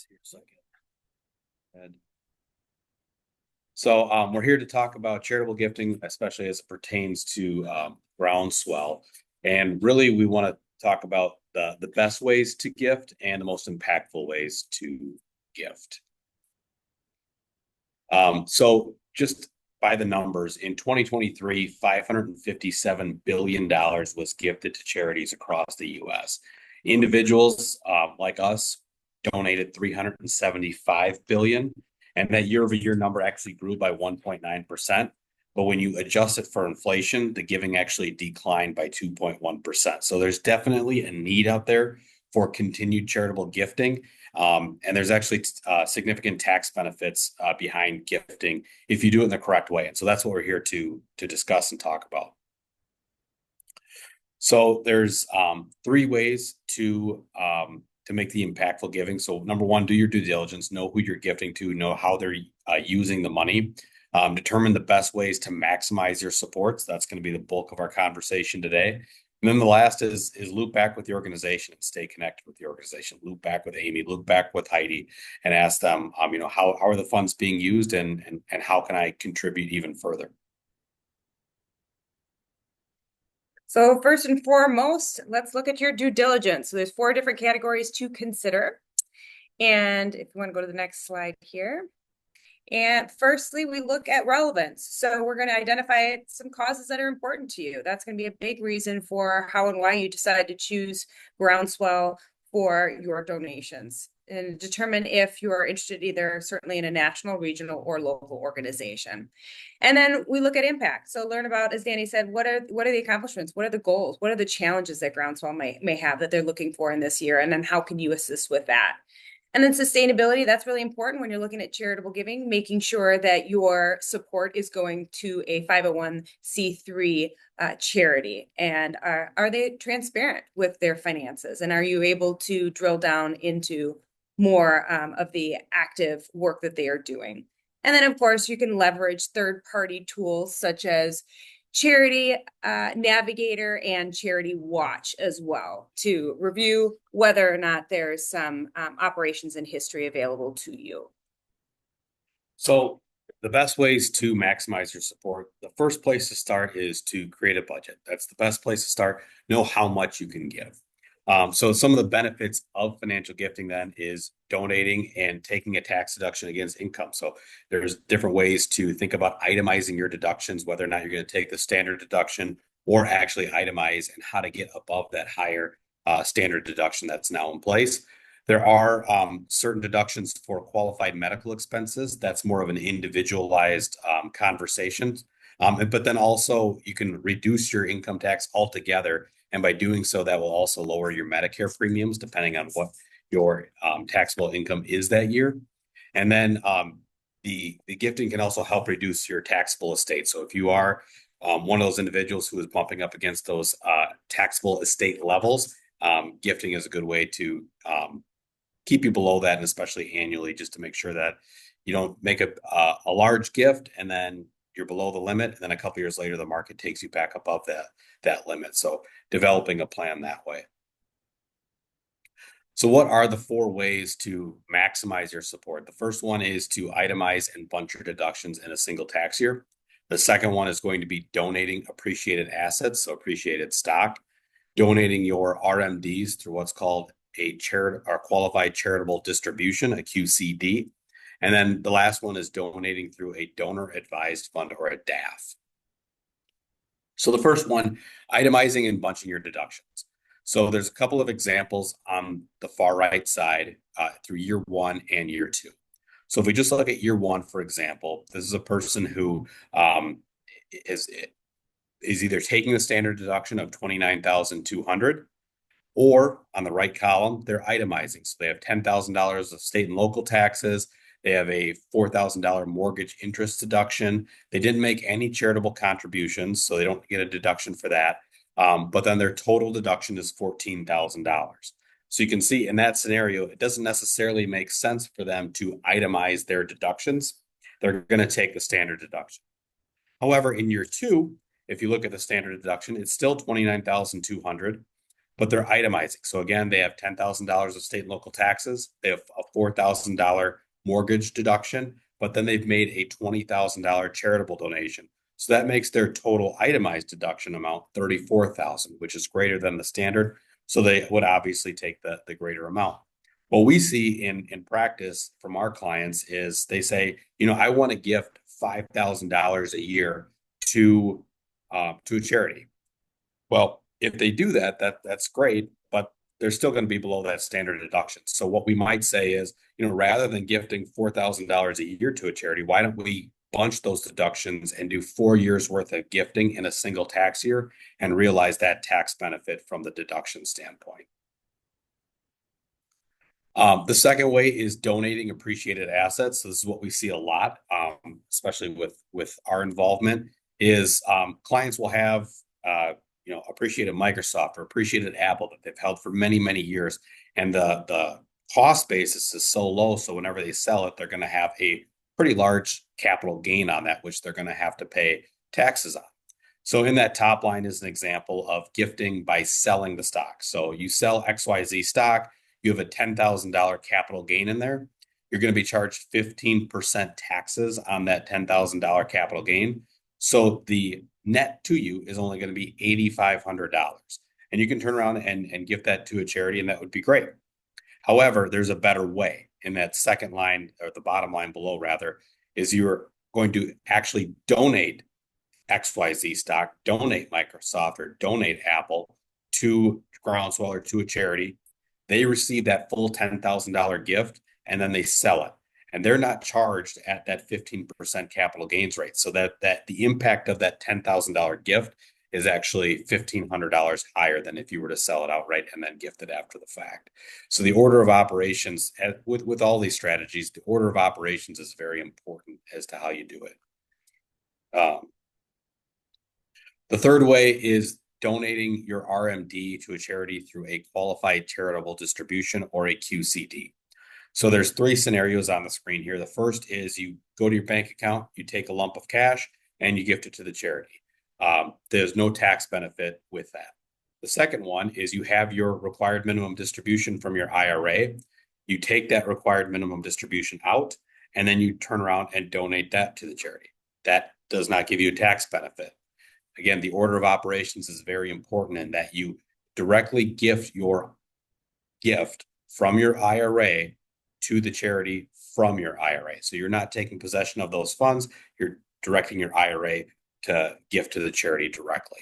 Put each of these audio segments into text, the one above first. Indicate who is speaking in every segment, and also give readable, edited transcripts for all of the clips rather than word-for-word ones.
Speaker 1: Here a second. So we're here to talk about charitable gifting, especially as it pertains to groundswell. And really, we want to talk about the best ways to gift and the most impactful ways to gift. So just by the numbers, in 2023, $557 billion was gifted to charities across the U.S. Individuals like us donated $375 billion, and that year-over-year number actually grew by 1.9%. But when you adjust it for inflation, the giving actually declined by 2.1%. So there's definitely a need out there for continued charitable gifting. And there's actually significant tax benefits behind gifting if you do it in the correct way. And so that's what we're here to discuss and talk about. So there's three ways to make the impactful giving. So number one, do your due diligence, know who you're gifting to, know how they're using the money, determine the best ways to maximize your supports. That's going to be the bulk of our conversation today. And then the last is loop back with the organization and stay connected with the organization. Loop back with Amy, loop back with Heidi, and ask them, how are the funds being used, and how can I contribute even further?
Speaker 2: So first and foremost, let's look at your due diligence. So there's 4 different categories to consider. And if you want to go to the next slide here. And firstly, we look at relevance. So we're going to identify some causes that are important to you. That's going to be a big reason for how and why you decide to choose Groundswell for your donations, and determine if you are interested either certainly in a national, regional, or local organization. And then we look at impact. So learn about, as Danny said, what are the accomplishments? What are the goals? What are the challenges that Groundswell may have that they're looking for in this year? And then how can you assist with that? And then sustainability, that's really important when you're looking at charitable giving, making sure that your support is going to a 501c3 charity. And are they transparent with their finances? And are you able to drill down into more of the active work that they are doing? And then, of course, you can leverage third-party tools such as Charity Navigator and Charity Watch as well to review whether or not there's some operations and history available to you.
Speaker 1: So the best ways to maximize your support, the first place to start is to create a budget. That's the best place to start. Know how much you can give. So some of the benefits of financial gifting then is donating and taking a tax deduction against income. So there's different ways to think about itemizing your deductions, whether or not you're going to take the standard deduction or actually itemize, and how to get above that higher standard deduction that's now in place. There are certain deductions for qualified medical expenses. That's more of an individualized conversation. But then also you can reduce your income tax altogether. And by doing so, that will also lower your Medicare premiums, depending on what your taxable income is that year. And then the gifting can also help reduce your taxable estate. So if you are one of those individuals who is bumping up against those taxable estate levels, gifting is a good way to keep you below that, and especially annually, just to make sure that you don't make a large gift and then you're below the limit, and then a couple years later the market takes you back above that limit. So developing a plan that way. So what are the 4 ways to maximize your support? The first one is to itemize and bunch your deductions in a single tax year. The second one is going to be donating appreciated assets, so appreciated stock, donating your RMDs through what's called a qualified charitable distribution, a QCD. And then the last one is donating through a donor advised fund, or a DAF. So the first one, itemizing and bunching your deductions. So there's a couple of examples on the far right side through year 1 and year 2. So if we just look at year 1, for example, this is a person who is either taking the standard deduction of $29,200, or on the right column, they're itemizing. So they have $10,000 of state and local taxes. They have a $4,000 mortgage interest deduction. They didn't make any charitable contributions, so they don't get a deduction for that. But then their total deduction is $14,000. So you can see in that scenario, it doesn't necessarily make sense for them to itemize their deductions. They're going to take the standard deduction. However, in year 2, if you look at the standard deduction, it's still $29,200. but they're itemizing. So again, they have $10,000 of state and local taxes. They have a $4,000 mortgage deduction, but then they've made a $20,000 charitable donation. So that makes their total itemized deduction amount $34,000, which is greater than the standard. So they would obviously take the greater amount. What we see in practice from our clients is they say, I want to gift $5,000 a year to a charity. Well, if they do that's great, but they're still going to be below that standard deduction. So what we might say is, rather than gifting $4,000 a year to a charity, why don't we bunch those deductions and do 4 years worth of gifting in a single tax year and realize that tax benefit from the deduction standpoint. The second way is donating appreciated assets. So this is what we see a lot, especially with our involvement, is clients will have appreciated Microsoft or appreciated Apple that they've held for many, many years. And the cost basis is so low. So whenever they sell it, they're going to have a pretty large capital gain on that, which they're going to have to pay taxes on. So in that top line is an example of gifting by selling the stock. So you sell XYZ stock, you have a $10,000 capital gain in there. You're going to be charged 15% taxes on that $10,000 capital gain. So the net to you is only going to be $8,500. And you can turn around and give that to a charity, and that would be great. However, there's a better way. In that second line, or the bottom line below, rather, is you're going to actually donate XYZ stock, donate Microsoft, or donate Apple to Groundswell or to a charity. They receive that full $10,000 gift, and then they sell it. And they're not charged at that 15% capital gains rate. So that the impact of that $10,000 gift is actually $1,500 higher than if you were to sell it outright and then gift it after the fact. So the order of operations, with all these strategies, the order of operations is very important as to how you do it. The third way is donating your RMD to a charity through a qualified charitable distribution or a QCD. So there's three scenarios on the screen here. The first is you go to your bank account, you take a lump of cash, and you gift it to the charity. There's no tax benefit with that. The second one is you have your required minimum distribution from your IRA. You take that required minimum distribution out, and then you turn around and donate that to the charity. That does not give you a tax benefit. Again, the order of operations is very important in that you directly gift your gift from your IRA to the charity from your IRA. So you're not taking possession of those funds. You're directing your IRA to gift to the charity directly.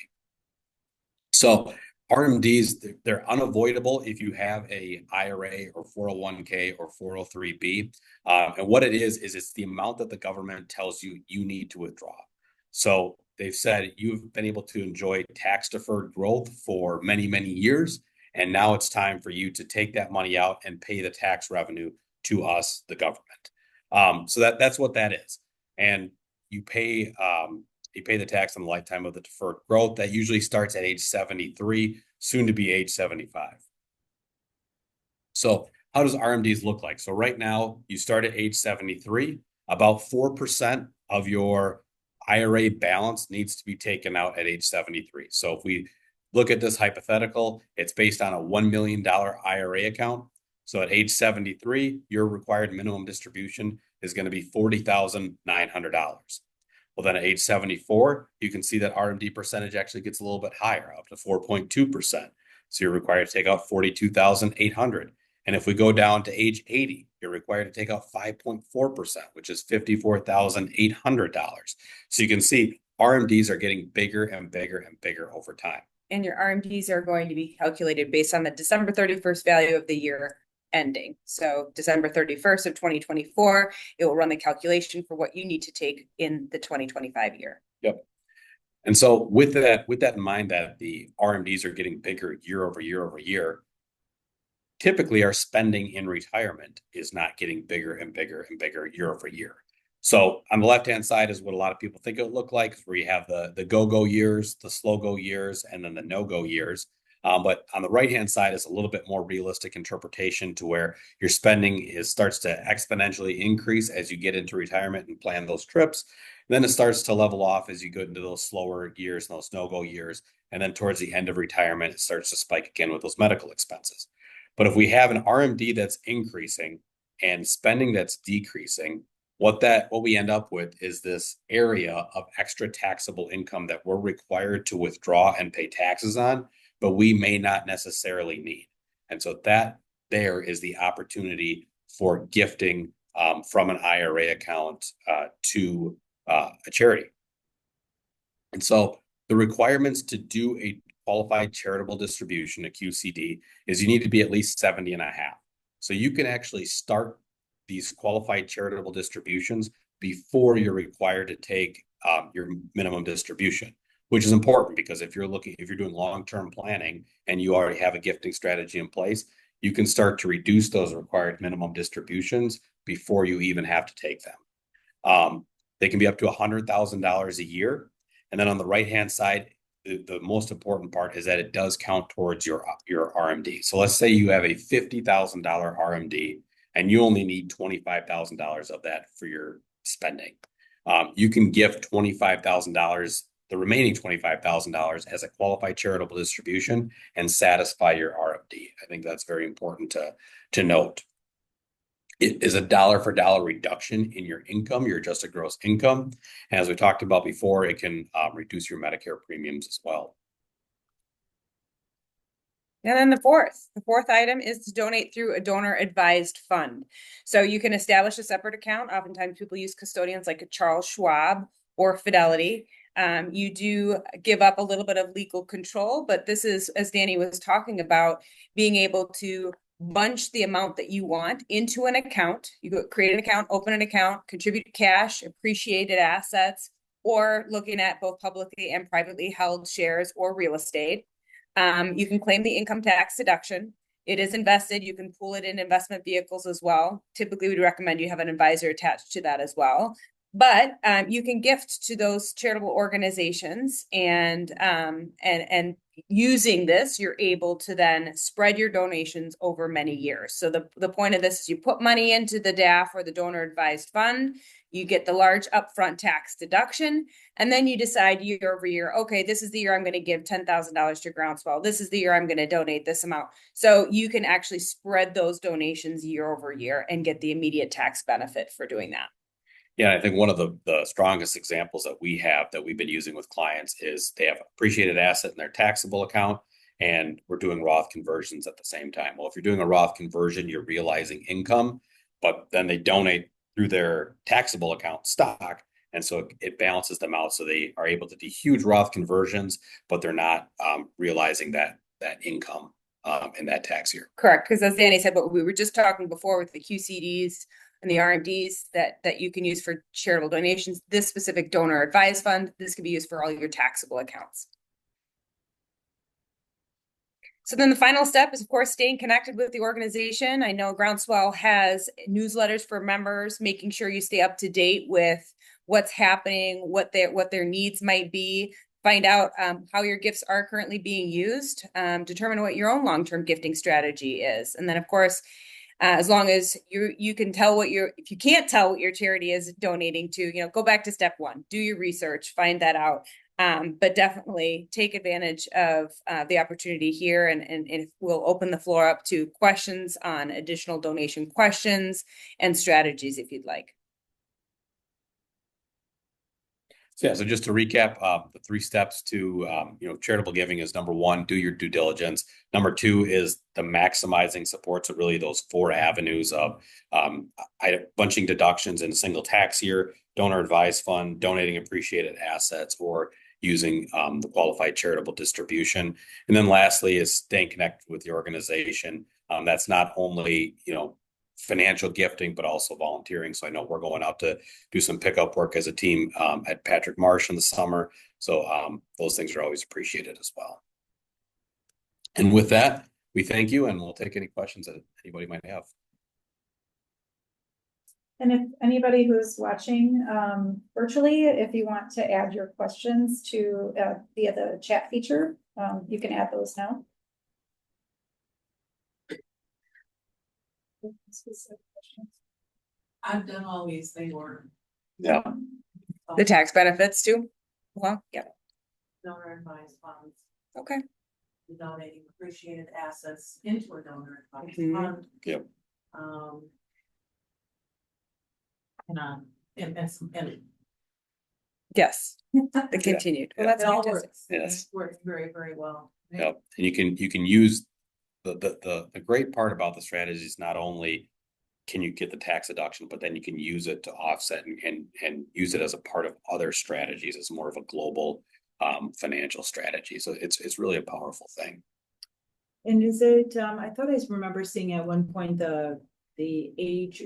Speaker 1: So RMDs, they're unavoidable if you have a IRA or 401k or 403b. And what it is it's the amount that the government tells you you need to withdraw. So they've said you've been able to enjoy tax deferred growth for many, many years. And now it's time for you to take that money out and pay the tax revenue to us, the government. So that's what that is. And you pay the tax on the lifetime of the deferred growth. That usually starts at age 73, soon to be age 75. So how does RMDs look like? So right now you start at age 73, about 4% of your IRA balance needs to be taken out at age 73. So if we look at this hypothetical, it's based on a $1 million IRA account. So at age 73, your required minimum distribution is going to be $40,900. Well, then at age 74, you can see that RMD percentage actually gets a little bit higher, up to 4.2%. So you're required to take out $42,800. And if we go down to age 80, you're required to take out 5.4%, which is $54,800. So you can see RMDs are getting bigger and bigger and bigger over time.
Speaker 2: And your RMDs are going to be calculated based on the December 31st value of the year ending. So December 31st of 2024, it will run the calculation for what you need to take in the 2025 year.
Speaker 1: Yep. And so with that in mind, that the RMDs are getting bigger year over year over year, typically our spending in retirement is not getting bigger and bigger and bigger year over year. So on the left-hand side is what a lot of people think it would look like, where you have the go-go years, the slow-go years, and then the no-go years. But on the right-hand side is a little bit more realistic interpretation to where your spending starts to exponentially increase as you get into retirement and plan those trips. And then it starts to level off as you go into those slower years and those no-go years. And then towards the end of retirement, it starts to spike again with those medical expenses. But if we have an RMD that's increasing and spending that's decreasing, what we end up with is this area of extra taxable income that we're required to withdraw and pay taxes on, but we may not necessarily need. And so that there is the opportunity for gifting from an IRA account to a charity. And so the requirements to do a qualified charitable distribution, a QCD, is you need to be at least 70 and a half. So you can actually start these qualified charitable distributions before you're required to take your minimum distribution, which is important because if you're doing long-term planning and you already have a gifting strategy in place, you can start to reduce those required minimum distributions before you even have to take them. They can be up to $100,000 a year. And then on the right-hand side, the most important part is that it does count towards your RMD. So let's say you have a $50,000 RMD and you only need $25,000 of that for your spending. You can gift $25,000, the remaining $25,000 as a qualified charitable distribution and satisfy your RMD. I think that's very important to note. It is a dollar for dollar reduction in your income, your adjusted gross income. And as we talked about before, it can reduce your Medicare premiums as well.
Speaker 2: And then the fourth item is to donate through a donor advised fund. So you can establish a separate account. Oftentimes people use custodians like a Charles Schwab or Fidelity. You do give up a little bit of legal control, but this is, as Danny was talking about, being able to bunch the amount that you want into an account. You go create an account, open an account, contribute cash, appreciated assets, or looking at both publicly and privately held shares or real estate. You can claim the income tax deduction. It is invested. You can pool it in investment vehicles as well. Typically, we'd recommend you have an advisor attached to that as well. But you can gift to those charitable organizations, and using this, you're able to then spread your donations over many years. So the point of this is you put money into the DAF or the donor advised fund, you get the large upfront tax deduction, and then you decide year over year, okay, this is the year I'm going to give $10,000 to Groundswell. This is the year I'm going to donate this amount. So you can actually spread those donations year over year and get the immediate tax benefit for doing that.
Speaker 1: Yeah, I think one of the strongest examples that we've been using with clients is they have appreciated asset in their taxable account, and we're doing Roth conversions at the same time. Well, if you're doing a Roth conversion, you're realizing income, but then they donate through their taxable account stock. And so it balances them out. So they are able to do huge Roth conversions, but they're not realizing that income in that tax year.
Speaker 2: Correct. Because as Danny said, but we were just talking before with the QCDs and the RMDs that you can use for charitable donations, this specific donor advised fund, this can be used for all your taxable accounts. So then the final step is, of course, staying connected with the organization. I know Groundswell has newsletters for members, making sure you stay up to date with what's happening, what their needs might be, find out how your gifts are currently being used, determine what your own long-term gifting strategy is. And then, of course, as long as you can tell if you can't tell what your charity is donating to, go back to step one, do your research, find that out. But definitely take advantage of the opportunity here, and we'll open the floor up to questions on additional donation questions and strategies if you'd like.
Speaker 1: So just to recap, the 3 steps to charitable giving is number 1, do your due diligence. Number 2 is the maximizing support. So really those 4 avenues of bunching deductions in a single tax year, donor advised fund, donating appreciated assets, or using the qualified charitable distribution. And then lastly is staying connected with the organization. That's not only, financial gifting, but also volunteering. So I know we're going out to do some pickup work as a team at Patrick Marsh in the summer. So those things are always appreciated as well. And with that, we thank you, and we'll take any questions that anybody might have.
Speaker 3: And if anybody who's watching virtually, if you want to add your questions to via the chat feature, you can add those now.
Speaker 4: I've done all these, they were.
Speaker 2: Yeah. The tax benefits too? Well, yeah.
Speaker 4: Donor advised funds.
Speaker 2: Okay.
Speaker 4: donating appreciated assets into a donor advised
Speaker 2: Mhm.
Speaker 4: fund.
Speaker 1: Yep.
Speaker 4: Um. And
Speaker 2: Yes, the continued. Well, that's
Speaker 4: it all
Speaker 2: fantastic.
Speaker 4: works.
Speaker 1: Yes.
Speaker 4: It works very, very well.
Speaker 1: Yep. And you can use the great part about the strategy is not only can you get the tax deduction, but then you can use it to offset and use it as a part of other strategies as more of a global financial strategy. So it's really a powerful thing.
Speaker 5: And is it, I thought I remember seeing at one point the age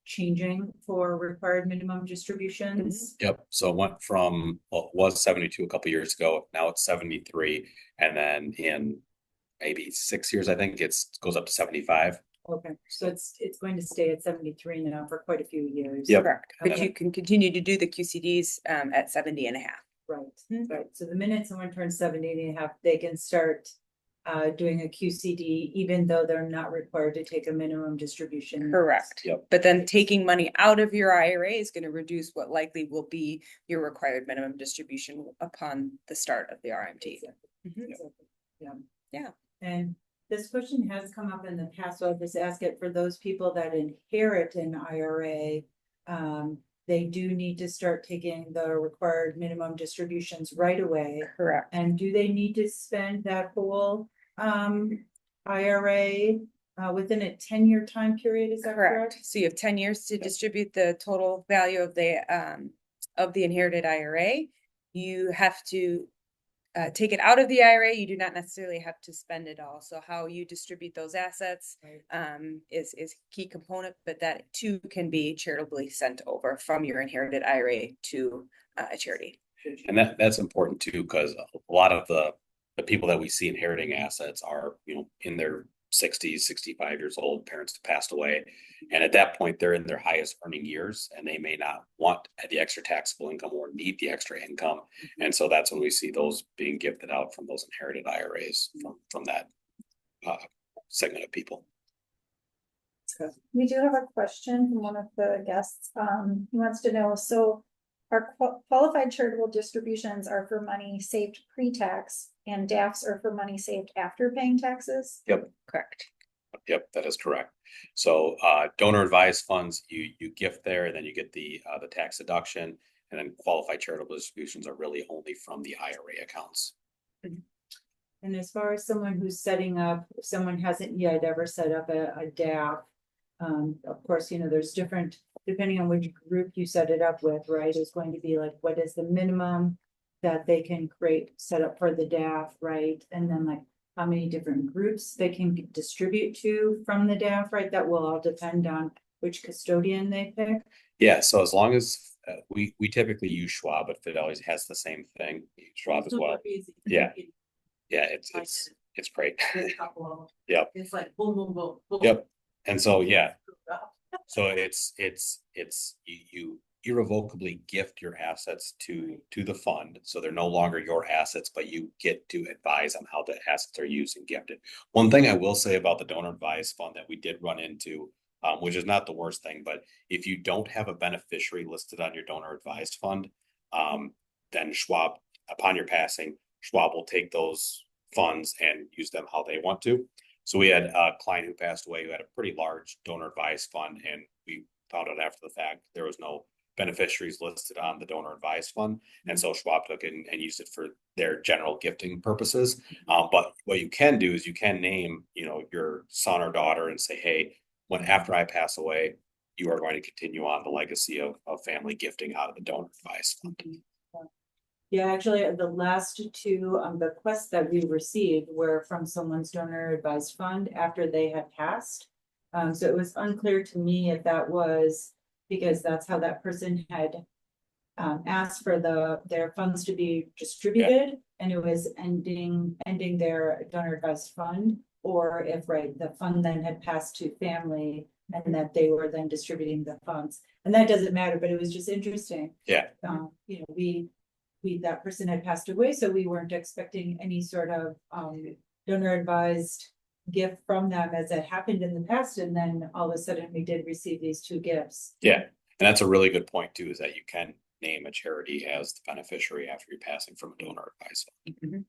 Speaker 5: changing for required minimum distributions.
Speaker 1: Yep. So it went from, well, it was 72 a couple years ago. Now it's 73. And then in maybe 6 years, I think goes up to 75.
Speaker 5: Okay, so it's going to stay at 73 now for quite a few years.
Speaker 1: Yep.
Speaker 2: Correct. But
Speaker 5: Okay.
Speaker 2: you can continue to do the QCDs at 70 and a half.
Speaker 5: Right,
Speaker 2: Mhm.
Speaker 5: right. So the minute someone turns 70 and a half, they can start doing a QCD, even though they're not required to take a minimum distribution.
Speaker 2: Correct.
Speaker 1: Yep.
Speaker 2: But then taking money out of your IRA is going to reduce what likely will be your required minimum distribution upon the start of the RMT. Mhm.
Speaker 5: Exactly. Yeah.
Speaker 2: Yeah.
Speaker 5: And this question has come up in the past, so I'll just ask it for those people that inherit an IRA. They do need to start taking the required minimum distributions right away.
Speaker 2: Correct.
Speaker 5: And do they need to spend that whole IRA within a 10-year time period? Is that
Speaker 2: Correct.
Speaker 5: correct?
Speaker 2: So you have 10 years to distribute the total value of the inherited IRA. You have to take it out of the IRA. You do not necessarily have to spend it all. So how you distribute those assets is a key component, but that too can be charitably sent over from your inherited IRA to a charity.
Speaker 1: And that's important too, because a lot of the people that we see inheriting assets are, in their 60s, 65 years old, parents have passed away. And at that point, they're in their highest earning years and they may not want the extra taxable income or need the extra income. And so that's when we see those being gifted out from those inherited IRAs from that segment of people.
Speaker 3: We do have a question from one of the guests. He wants to know, so our qualified charitable distributions are for money saved pre-tax and DAFs are for money saved after paying taxes?
Speaker 1: Yep.
Speaker 2: Correct.
Speaker 1: Yep, that is correct. So donor advised funds, you gift there, and then you get the tax deduction, and then qualified charitable distributions are really only from the IRA accounts.
Speaker 5: And as far as someone who's setting up, if someone hasn't yet ever set up a DAF, of course, there's different, depending on which group you set it up with, right? It's going to be like, what is the minimum that they can set up for the DAF, right? And then like how many different groups they can distribute to from the DAF, right? That will all depend on which custodian they pick.
Speaker 1: Yeah, so as long as we typically use Schwab, but Fidelity has the same thing, Schwab as well. Yeah. Yeah, it's great. Yep.
Speaker 4: It's like boom, boom, boom, boom.
Speaker 1: Yep. And so so you irrevocably gift your assets to the fund, so they're no longer your assets, but you get to advise on how the assets are used and gifted. One thing I will say about the donor advised fund that we did run into, which is not the worst thing, but if you don't have a beneficiary listed on your donor advised fund, then Schwab, upon your passing, Schwab will take those funds and use them how they want to. So we had a client who passed away who had a pretty large donor advised fund, and we found out after the fact there was no beneficiaries listed on the donor advised fund. And so Schwab took it and used it for their general gifting purposes. But what you can do is you can name, your son or daughter and say, hey, after I pass away, you are going to continue on the legacy of family gifting out of the donor advised fund.
Speaker 5: Yeah, actually, the last two bequests that we received were from someone's donor advised fund after they had passed. So it was unclear to me if that was because that's how that person had asked for their funds to be distributed, and it was ending their donor advised fund, or if the fund then had passed to family and that they were then distributing the funds. And that doesn't matter, but it was just interesting.
Speaker 1: Yeah.
Speaker 5: That person had passed away, so we weren't expecting any sort of donor advised gift from them as it happened in the past, and then all of a sudden we did receive these two gifts.
Speaker 1: Yeah, and that's a really good point too, is that you can name a charity as the beneficiary after you're passing from a donor advised fund.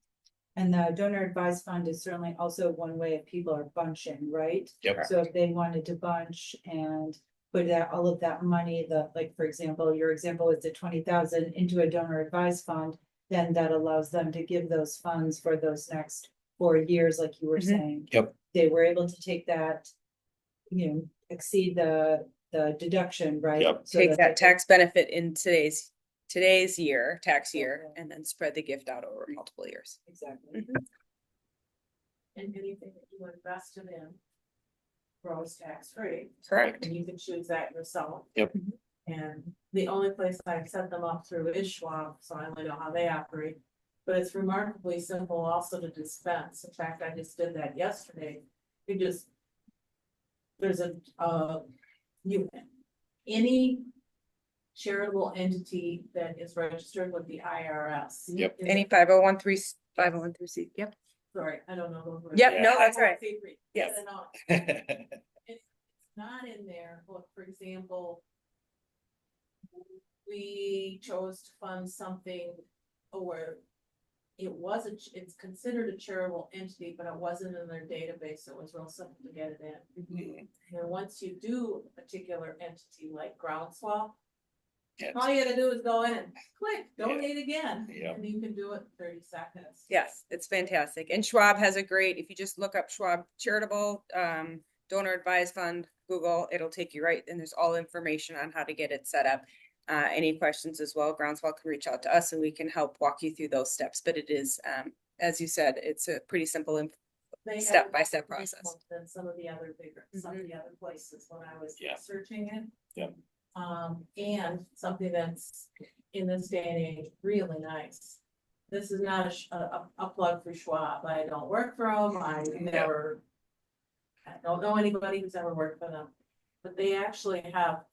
Speaker 5: And the donor advised fund is certainly also one way if people are bunching, right?
Speaker 1: Yep.
Speaker 5: So if they wanted to bunch and put that, all of that money, like, for example, your example is the 20,000 into a donor advised fund, then that allows them to give those funds for those next 4 years, like you were
Speaker 2: Mhm.
Speaker 5: saying.
Speaker 1: Yep.
Speaker 5: They were able to take that, exceed the deduction, right?
Speaker 1: Yep.
Speaker 5: So
Speaker 2: Take
Speaker 5: they
Speaker 2: that
Speaker 5: could-
Speaker 2: tax benefit in today's year, tax year, and then spread the gift out over multiple years.
Speaker 5: Exactly.
Speaker 4: And anything that you invested in grows tax free.
Speaker 2: Correct.
Speaker 4: And you can choose that yourself.
Speaker 1: Yep.
Speaker 4: And the only place I've set them up through is Schwab, so I only know how they operate. But it's remarkably simple also to dispense. In fact, I just did that yesterday. You just, there's any charitable entity that is registered with the IRS.
Speaker 1: Yep.
Speaker 4: is-
Speaker 2: Any 501(c), 501(c), yep.
Speaker 4: Sorry, I don't know those words.
Speaker 2: Yep, no, that's right.
Speaker 4: Yes.
Speaker 2: Yes.
Speaker 4: It's not in there, but for example. We chose to fund something or it's considered a charitable entity, but it wasn't in their database, so it was real simple to get it in. And once you do a particular entity like Groundswell,
Speaker 1: Yes.
Speaker 4: all you gotta do is go in, click, donate again,
Speaker 1: Yeah.
Speaker 4: and you can do it in 30 seconds.
Speaker 2: Yes, it's fantastic. And Schwab has a great, if you just look up Schwab Charitable, Donor Advised Fund, Google, it'll take you right, and there's all information on how to get it set up. Any questions as well, Groundswell can reach out to us and we can help walk you through those steps. But it is, as you said, it's a pretty simple
Speaker 4: They have
Speaker 2: step-by-step
Speaker 4: more
Speaker 2: process.
Speaker 4: people Than some of the other some of the other places when I was
Speaker 1: Yeah.
Speaker 4: searching it.
Speaker 1: Yep.
Speaker 4: And something that's in this day and age, really nice. This is not a plug for Schwab. I don't work for them. I don't know anybody who's ever worked for them. But they actually have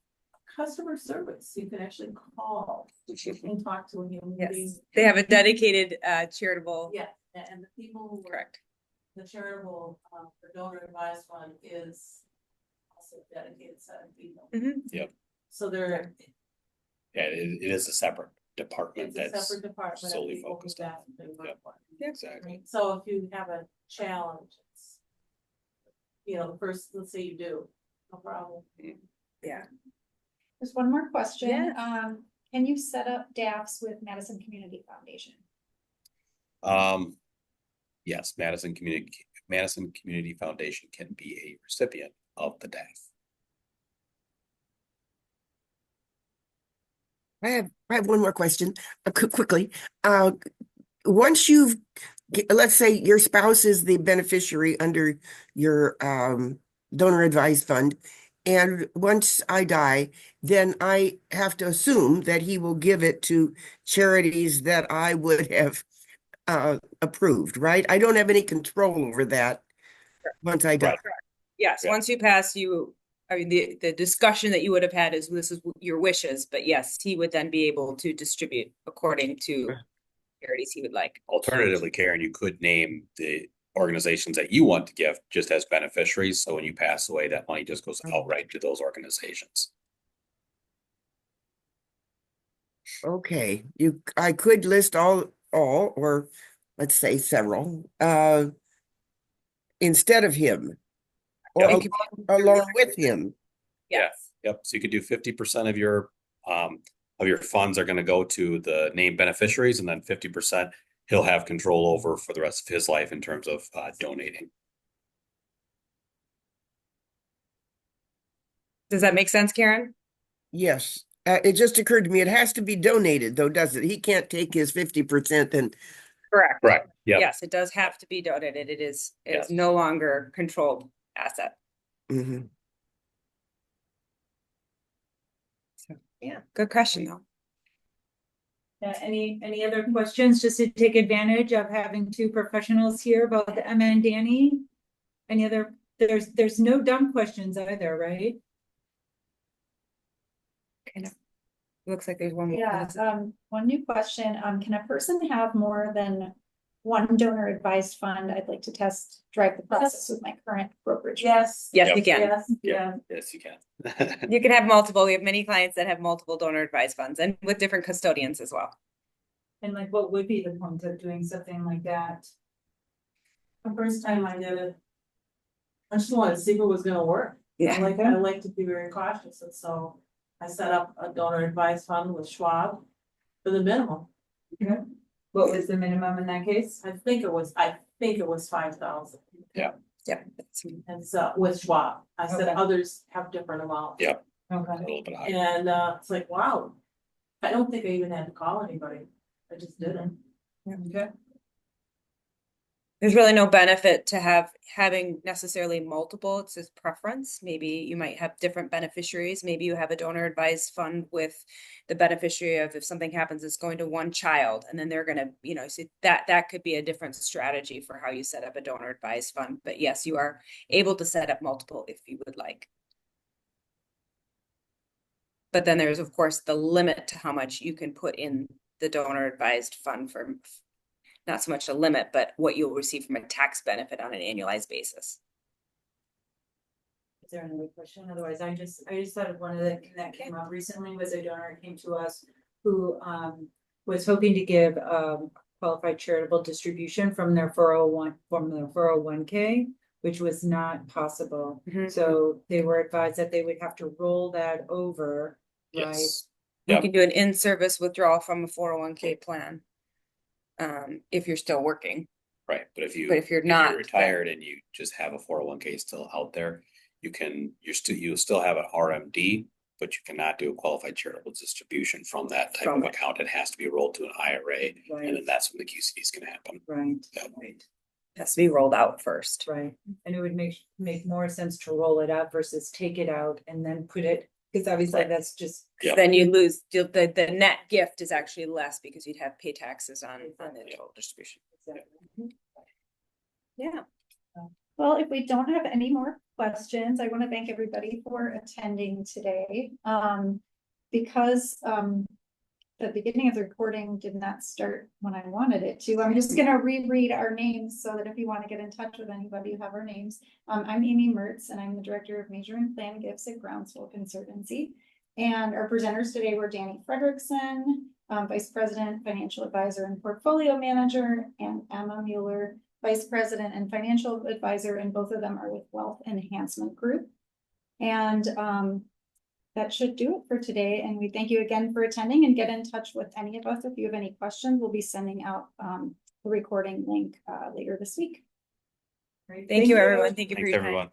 Speaker 4: customer service. You can actually call and talk to a human being.
Speaker 2: Yes, they have a dedicated charitable,
Speaker 4: Yeah, and the people who work,
Speaker 2: correct.
Speaker 4: the charitable, the donor advised fund is also a dedicated set of people.
Speaker 2: Mhm.
Speaker 4: So they're,
Speaker 1: Yeah, it is a separate department
Speaker 4: it's a
Speaker 1: that's
Speaker 4: separate department. of
Speaker 1: solely
Speaker 4: people who
Speaker 1: focused on.
Speaker 4: definitely work
Speaker 1: Yep.
Speaker 4: for it.
Speaker 1: Exactly.
Speaker 4: Right? So if you have a challenge, it's, the first, let's say you do, no problem.
Speaker 2: Yeah.
Speaker 3: There's one more question.
Speaker 2: Yeah.
Speaker 3: Can you set up DAFs with Madison Community Foundation?
Speaker 1: Yes, Madison Community Foundation can be a recipient of the DAF.
Speaker 6: I have one more question, quickly. Once you've, let's say your spouse is the beneficiary under your donor advised fund, and once I die, then I have to assume that he will give it to charities that I would have approved, right? I don't have any control over that once I die.
Speaker 1: Right.
Speaker 2: Yes,
Speaker 1: Yeah.
Speaker 2: once you pass, I mean, the discussion that you would have had is this is your wishes, but yes, he would then be able to distribute according to charities he would like.
Speaker 1: Alternatively, Karen, you could name the organizations that you want to give just as beneficiaries. So when you pass away, that money just goes outright to those organizations.
Speaker 6: Okay, I could list all, or let's say several, instead of him, or
Speaker 2: It could
Speaker 6: along with him.
Speaker 2: Yes,
Speaker 1: Yep. So you could do 50% of your funds are going to go to the named beneficiaries, and then 50% he'll have control over for the rest of his life in terms of donating.
Speaker 2: does that make sense, Karen?
Speaker 6: Yes, it just occurred to me, it has to be donated though, does it? He can't take his 50% and,
Speaker 2: Correct.
Speaker 1: Right. Yeah.
Speaker 2: Yes, it does have to be donated. It's
Speaker 1: Yes.
Speaker 2: no longer controlled asset.
Speaker 6: mhm.
Speaker 2: So, yeah, good question though.
Speaker 5: Any other questions, just to take advantage of having two professionals here, both Emma and Danny? Any other, there's no dumb questions either, right?
Speaker 2: Kind of. Looks like there's one more.
Speaker 3: Yeah, one new question, can a person have more than one donor advised fund? I'd like to drive the process with my current brokerage.
Speaker 4: Yes.
Speaker 2: Yes,
Speaker 1: Yep.
Speaker 2: you can.
Speaker 4: Yes,
Speaker 1: Yeah. Yes, you can.
Speaker 2: You can have multiple. We have many clients that have multiple donor advised funds and with different custodians as well.
Speaker 5: And like, what would be the point of doing something like that?
Speaker 4: The first time I did it, I just wanted to see if it was gonna work.
Speaker 2: Yeah.
Speaker 4: I like to be very cautious, and so I set up a donor advised fund with Schwab for the minimum.
Speaker 5: What was the minimum in that case?
Speaker 4: I think it was 5,000.
Speaker 2: Yeah.
Speaker 4: And so with Schwab, I said
Speaker 5: Okay.
Speaker 4: others have different amounts.
Speaker 1: Yeah. A
Speaker 5: Okay.
Speaker 1: little bit higher.
Speaker 4: And it's like, wow, I don't think I even had to call anybody, I just did it.
Speaker 5: Okay.
Speaker 2: There's really no benefit to having necessarily multiple. It's just preference. Maybe you might have different beneficiaries. Maybe you have a donor advised fund with the beneficiary of if something happens, it's going to one child, and then they're gonna, so that could be a different strategy for how you set up a donor advised fund. But yes, you are able to set up multiple if you would like. But then there's, of course, the limit to how much you can put in the donor advised fund for not so much a limit, but what you'll receive from a tax benefit on an annualized basis.
Speaker 5: Is there another question? Otherwise, I just thought of one of the that came up recently was a donor came to us who was hoping to give qualified charitable distribution from their 401k, which was not possible.
Speaker 2: Mhm.
Speaker 5: So they were advised that they would have to roll that over, right?
Speaker 1: Yes.
Speaker 2: You
Speaker 1: Yep.
Speaker 2: can do an in-service withdrawal from a 401k plan. If you're still working,
Speaker 1: Right, but if
Speaker 2: but if you're not, then-
Speaker 1: retired and you just have a 401k still out there, you'll still have an RMD, but you cannot do a qualified charitable distribution from that type
Speaker 2: From
Speaker 1: of
Speaker 2: it.
Speaker 1: account. It has to be rolled to an IRA, and then
Speaker 5: Right,
Speaker 1: that's when the QCD is gonna happen.
Speaker 5: right,
Speaker 1: Yep.
Speaker 5: right,
Speaker 2: it has to be rolled out first.
Speaker 5: right. And it would make more sense to roll it out versus take it out and then put it, because obviously
Speaker 2: Right.
Speaker 5: that's just.
Speaker 1: Yep.
Speaker 2: Then you lose the net gift is actually less because you'd have pay taxes on the total distribution. Yeah.
Speaker 3: Well, if we don't have any more questions, I want to thank everybody for attending today. Because the beginning of the recording did not start when I wanted it to, I'm just gonna reread our names so that if you want to get in touch with anybody, you have our names. I'm Amy Mertz, and I'm the Director of Major and Plan Gifts at Groundswell Conservancy. And our presenters today were Danny Frederickson, Vice President, Financial Advisor and Portfolio Manager, and Emma Mueller, Vice President and Financial Advisor, and both of them are with Wealth Enhancement Group. And that should do it for today. And we thank you again for attending, and get in touch with any of us if you have any questions. We'll be sending out the recording link later this week.
Speaker 5: Great.
Speaker 2: Thank you, everyone. Thank you for
Speaker 1: Thanks,
Speaker 2: your time.
Speaker 1: everyone.